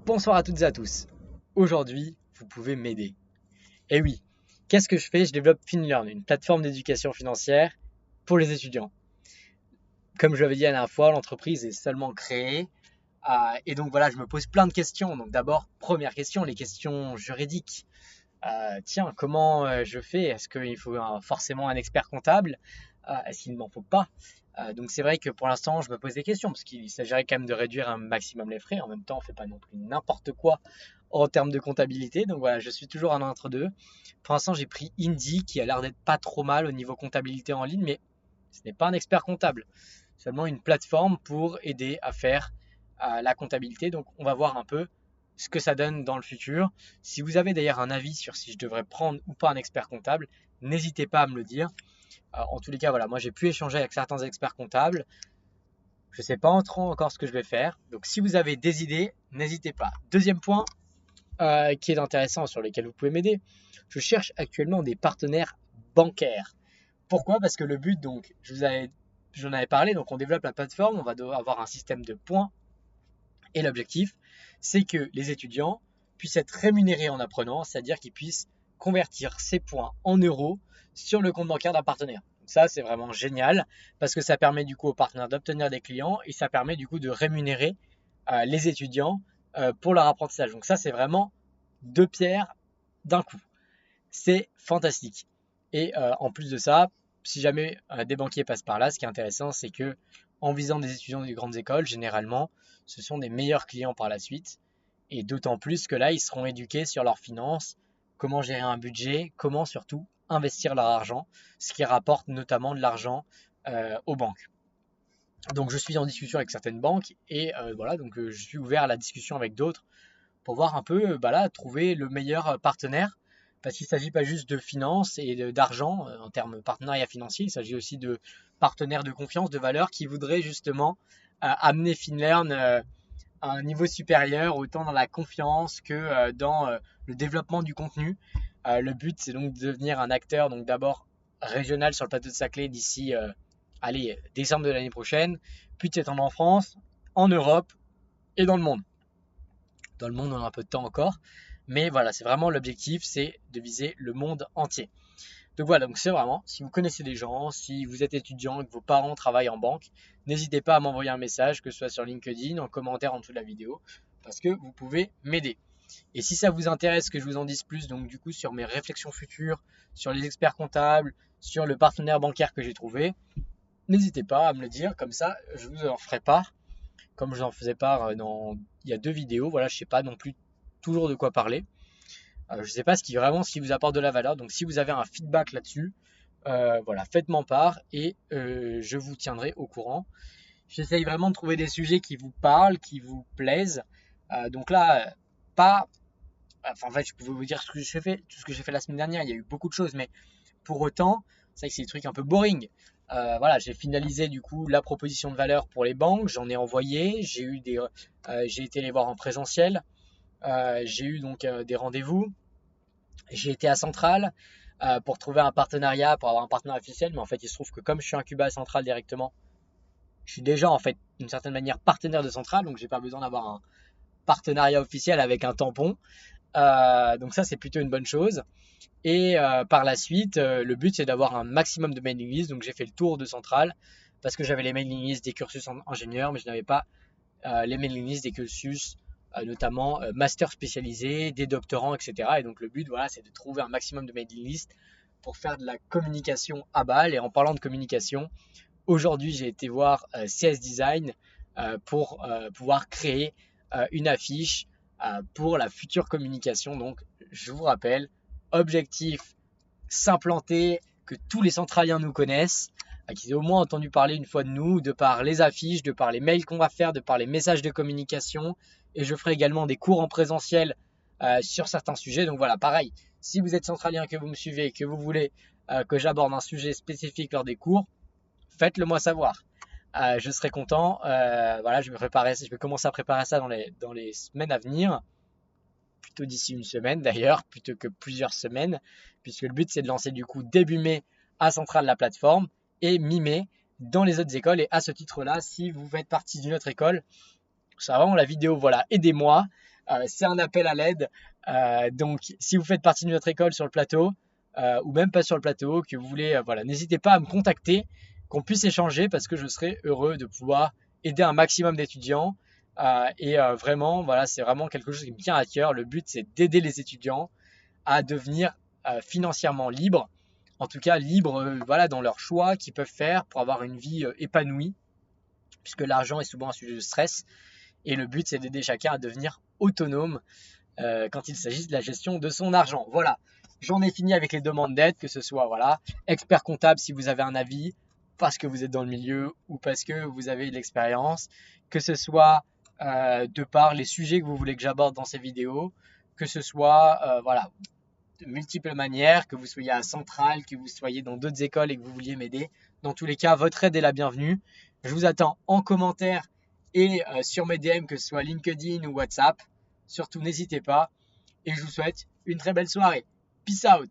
Bonsoir à toutes et à tous. Aujourd'hui, vous pouvez m'aider. Et oui, qu'est-ce que je fais? Je développe FinLearn, une plateforme d'éducation financière pour les étudiants. Comme je l'avais dit la dernière fois, l'entreprise est seulement créée. Et donc voilà, je me pose plein de questions. Donc d'abord, première question, les questions juridiques. Tiens, comment je fais? Est-ce qu'il faut forcément un expert comptable? Est-ce qu'il ne m'en faut pas? Donc c'est vrai que pour l'instant, je me pose des questions parce qu'il s'agirait quand même de réduire un maximum les frais. En même temps, on ne fait pas non plus n'importe quoi en termes de comptabilité. Donc voilà, je suis toujours un entre deux. Pour l'instant, j'ai pris Indy qui a l'air d'être pas trop mal au niveau comptabilité en ligne, mais ce n'est pas un expert comptable. Seulement une plateforme pour aider à faire la comptabilité. Donc on va voir un peu ce que ça donne dans le futur. Si vous avez d'ailleurs un avis sur si je devrais prendre ou pas un expert comptable, n'hésitez pas à me le dire. En tous les cas, voilà, moi j'ai pu échanger avec certains experts comptables. Je ne sais pas encore ce que je vais faire. Donc si vous avez des idées, n'hésitez pas. Deuxième point qui est intéressant sur lequel vous pouvez m'aider. Je cherche actuellement des partenaires bancaires. Pourquoi? Parce que le but, donc, j'en avais parlé, donc on développe la plateforme, on va devoir avoir un système de points. Et l'objectif, c'est que les étudiants puissent être rémunérés en apprenant, c'est-à-dire qu'ils puissent convertir ces points en euros sur le compte bancaire d'un partenaire. Donc ça, c'est vraiment génial parce que ça permet du coup aux partenaires d'obtenir des clients et ça permet du coup de rémunérer les étudiants pour leur apprentissage. Donc ça, c'est vraiment deux pierres d'un coup. C'est fantastique. Et en plus de ça, si jamais des banquiers passent par là, ce qui est intéressant, c'est que en visant des étudiants des grandes écoles, généralement, ce sont des meilleurs clients par la suite. Et d'autant plus que là, ils seront éduqués sur leurs finances, comment gérer un budget, comment surtout investir leur argent, ce qui rapporte notamment de l'argent aux banques. Donc je suis en discussion avec certaines banques et voilà, donc je suis ouvert à la discussion avec d'autres pour voir un peu, bah là, trouver le meilleur partenaire. Parce qu'il ne s'agit pas juste de finances et d'argent en termes partenariat financier, il s'agit aussi de partenaires de confiance, de valeur qui voudraient justement amener FinLearn à un niveau supérieur, autant dans la confiance que dans le développement du contenu. Le but, c'est donc de devenir un acteur, donc d'abord régional sur le plateau de Saclay d'ici, allez, décembre de l'année prochaine, puis de s'étendre en France, en Europe et dans le monde. Dans le monde, on a un peu de temps encore. Mais voilà, c'est vraiment l'objectif, c'est de viser le monde entier. Donc voilà, donc c'est vraiment, si vous connaissez des gens, si vous êtes étudiant et que vos parents travaillent en banque, n'hésitez pas à m'envoyer un message, que ce soit sur LinkedIn, en commentaire en dessous de la vidéo, parce que vous pouvez m'aider. Et si ça vous intéresse que je vous en dise plus, donc du coup sur mes réflexions futures, sur les experts comptables, sur le partenaire bancaire que j'ai trouvé, n'hésitez pas à me le dire, comme ça je vous en ferai part comme je en faisais part il y a deux vidéos, voilà, je sais pas non plus toujours de quoi parler. Je sais pas ce qui vous apporte de la valeur. Donc si vous avez un feedback là-dessus, voilà, faites-m'en part et je vous tiendrai au courant. J'essaye vraiment de trouver des sujets qui vous parlent, qui vous plaisent. Donc là, pas. Enfin, en fait, je pouvais vous dire tout ce que j'ai fait la semaine dernière. Il y a eu beaucoup de choses, mais pour autant, c'est vrai que c'est des trucs un peu boring. Voilà, j'ai finalisé du coup la proposition de valeur pour les banques, j'en ai envoyé, j'ai été les voir en présentiel, j'ai eu donc des rendez-vous, j'ai été à Centrale pour trouver un partenariat, pour avoir un partenaire officiel, mais en fait il se trouve que comme je suis incubé à Centrale directement, je suis déjà en fait d'une certaine manière partenaire de Centrale, donc j'ai pas besoin d'avoir un partenariat officiel avec un tampon. Donc ça c'est plutôt une bonne chose. Et par la suite, le but c'est d'avoir un maximum de mailing lists. Donc j'ai fait le tour de Centrale parce que j'avais les mailing lists des cursus ingénieurs, mais je n'avais pas les mailing lists des cursus notamment master spécialisé, des doctorants, etc. Et donc le but, voilà, c'est de trouver un maximum de mailing lists pour faire de la communication à balle. Et en parlant de communication, aujourd'hui j'ai été voir CS Design pour pouvoir créer une affiche pour la future communication. Donc je vous rappelle, objectif s'implanter, que tous les centraliens nous connaissent, qu'ils aient au moins entendu parler une fois de nous, de par les affiches, de par les mails qu'on va faire, de par les messages de communication. Et je ferai également des cours en présentiel sur certains sujets. Donc voilà, pareil, si vous êtes centralien, que vous me suivez, que vous voulez que j'aborde un sujet spécifique lors des cours, faites-le moi savoir. Je serai content. Voilà, je vais commencer à préparer ça dans les semaines à venir, plutôt d'ici une semaine d'ailleurs, plutôt que plusieurs semaines, puisque le but c'est de lancer du coup début mai à Centrale la plateforme et mi-mai dans les autres écoles. Et à ce titre-là, si vous faites partie d'une autre école, ça vraiment la vidéo, voilà, aidez-moi. c'est un appel à l'aide. Donc, si vous faites partie de notre école sur le plateau, ou même pas sur le plateau, que vous voulez, voilà, n'hésitez pas à me contacter, qu'on puisse échanger parce que je serai heureux de pouvoir aider un maximum d'étudiants. Vraiment, voilà, c'est vraiment quelque chose qui me tient à cœur. Le but, c'est d'aider les étudiants à devenir financièrement libres, en tout cas libres, voilà, dans leurs choix qu'ils peuvent faire pour avoir une vie épanouie, puisque l'argent est souvent un sujet de stress. Et le but, c'est d'aider chacun à devenir autonome quand il s'agit de la gestion de son argent. Voilà, j'en ai fini avec les demandes d'aide, que ce soit voilà, expert comptable si vous avez un avis, parce que vous êtes dans le milieu ou parce que vous avez de l'expérience, que ce soit de par les sujets que vous voulez que j'aborde dans ces vidéos, que ce soit voilà, de multiples manières, que vous soyez à Centrale, que vous soyez dans d'autres écoles et que vous vouliez m'aider. Dans tous les cas, votre aide est la bienvenue. Je vous attends en commentaire et sur mes DM, que ce soit LinkedIn ou WhatsApp. Surtout, n'hésitez pas. Et je vous souhaite une très belle soirée. Peace out!